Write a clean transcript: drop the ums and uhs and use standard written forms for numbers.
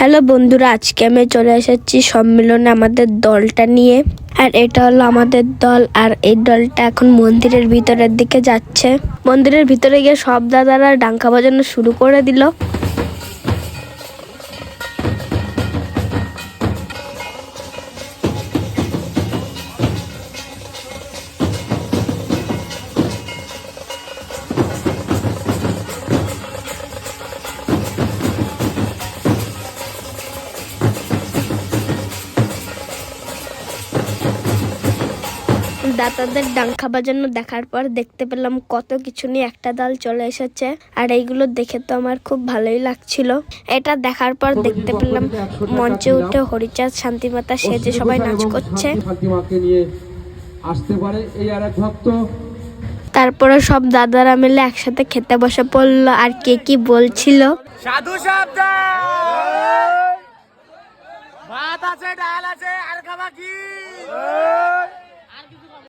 Hello বন্ধুরা, আজকে আমি চলে এসেছি সম্মেলনে আমাদের দলটা নিয়ে। আর এটা হলো আমাদের দল, আর এই দলটা এখন মন্দিরের ভিতরের দিকে যাচ্ছে। মন্দিরের ভিতরে গিয়ে সব দাদারা ডাঙ্কা বাজানো শুরু করে দিল। দাদাদের ডাঙ্কা বাজানো দেখার পর দেখতে পেলাম কত কিছু নিয়ে একটা দল চলে এসেছে, আর এইগুলো দেখে তো আমার খুব ভালোই লাগছিল। এটা দেখার পর দেখতে পেলাম মঞ্চে উঠে হরিচাঁদ শান্তিমাতা সেজে সবাই নাচ করছে। তারপরে সব দাদারা মিলে একসাথে খেতে বসে পড়লো, আর কে কি বলছিল। সাধু শব্দ ভাত আছে, ডাল আছে, আর খাবা কি?